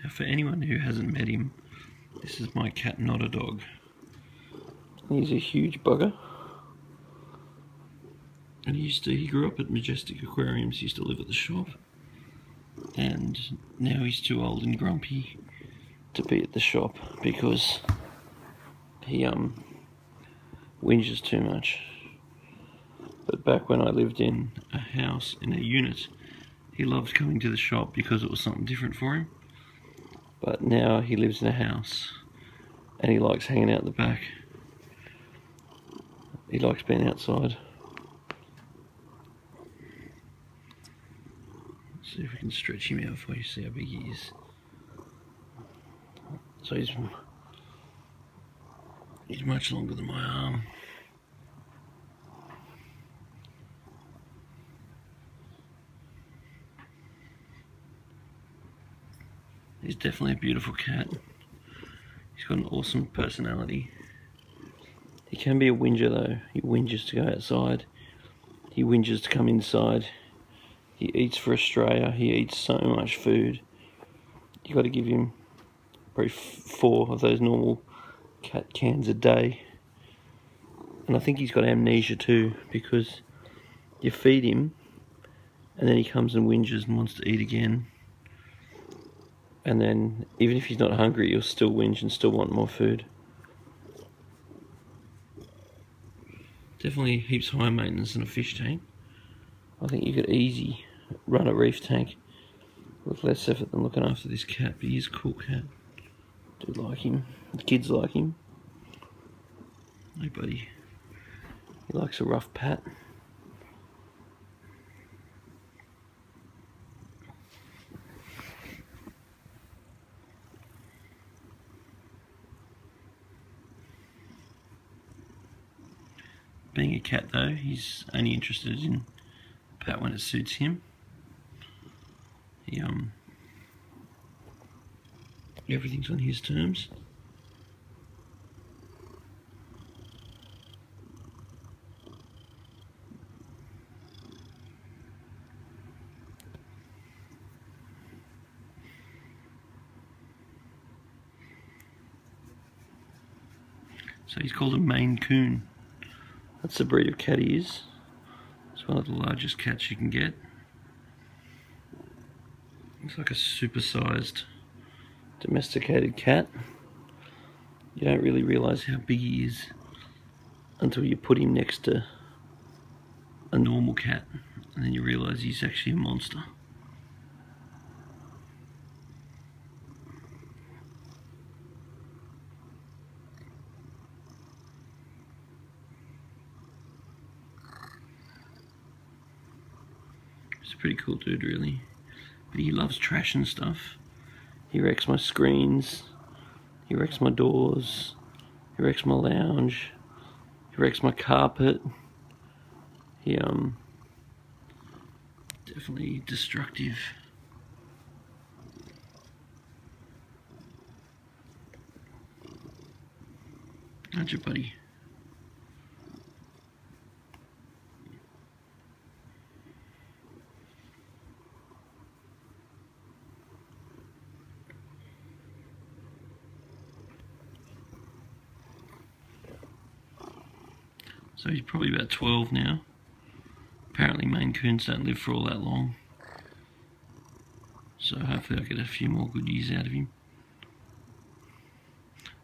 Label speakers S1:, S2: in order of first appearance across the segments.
S1: Now, for anyone who hasn't met him, this is my cat Notadog. He's a huge bugger. And he grew up at Majestic Aquariums, he used to live at the shop. And now he's too old and grumpy to be at the shop because he whinges too much. But back when I lived in a house, in a unit, he loved coming to the shop because it was something different for him. But now he lives in a house and he likes hanging out the back. He likes being outside. Let's see if we can stretch him out for you, see how big he is. So he's much longer than my arm. He's definitely a beautiful cat. He's got an awesome personality. He can be a whinger though. He whinges to go outside. He whinges to come inside. He eats for Australia. He eats so much food. You got to give him probably 4 of those normal cat cans a day. And I think he's got amnesia too, because you feed him and then he comes and whinges and wants to eat again. And then, even if he's not hungry, he'll still whinge and still want more food. Definitely heaps higher maintenance than a fish tank. I think you could easily run a reef tank with less effort than looking after this cat, but he's a cool cat. I do like him. The kids like him. Hey buddy. He likes a rough pat. Being a cat though, he's only interested in pat when it suits him. He everything's on his terms. So he's called a Maine Coon. That's the breed of cat he is. It's one of the largest cats you can get. Looks like a supersized domesticated cat. You don't really realise how big he is until you put him next to a normal cat, and then you realise he's actually a monster. He's a pretty cool dude, really. But he loves trash and stuff. He wrecks my screens. He wrecks my doors. He wrecks my lounge. He wrecks my carpet. He definitely destructive. Aren't you, buddy? So he's probably about 12 now. Apparently Maine Coons don't live for all that long. So hopefully I'll get a few more good years out of him.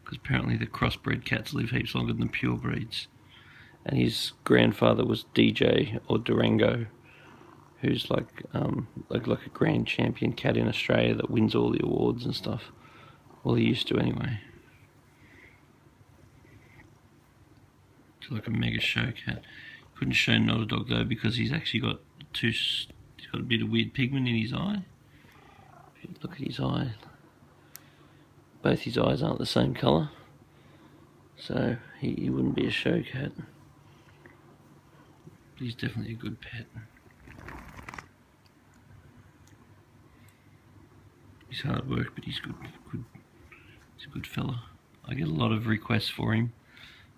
S1: Because apparently the crossbred cats live heaps longer than the pure breeds. And his grandfather was DJ or Durango, who's like a grand champion cat in Australia that wins all the awards and stuff. Well, he used to anyway. It's like a mega show cat. Couldn't show Notadog though because he's actually got he's got a bit of weird pigment in his eye. If you look at his eye, both his eyes aren't the same colour, so he wouldn't be a show cat. But he's definitely a good pet. He's hard work, but he's good. He's a good fella. I get a lot of requests for him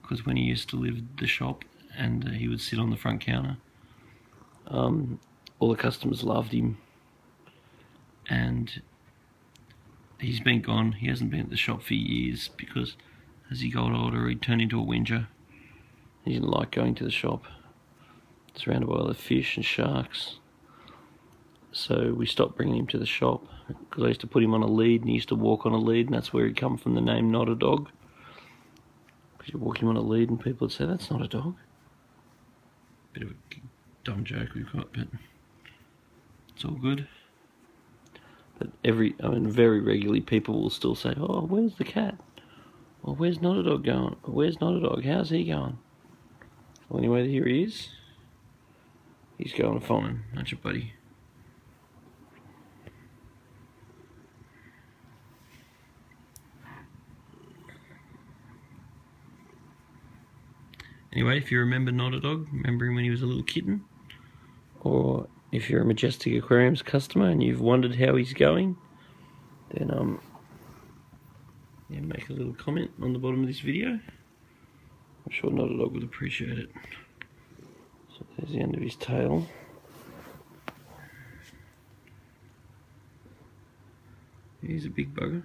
S1: because when he used to live at the shop and he would sit on the front counter, all the customers loved him, and he's been gone. He hasn't been at the shop for years because as he got older he turned into a whinger. He didn't like going to the shop. Surrounded by other fish and sharks. So we stopped bringing him to the shop because I used to put him on a lead and he used to walk on a lead, and that's where he'd come from the name Notadog. Because you walk him on a lead and people would say, that's not a dog. Bit of a dumb joke we've got, but it's all good. But very regularly people will still say, oh, where's the cat? Or where's Notadog going? Or where's Notadog? How's he going? Well, anyway, here he is. He's going fine, aren't you, buddy? Anyway, if you remember Notadog, remember him when he was a little kitten, or if you're a Majestic Aquariums customer and you've wondered how he's going, then yeah, make a little comment on the bottom of this video. I'm sure Notadog would appreciate it. So there's the end of his tail. He's a big bugger.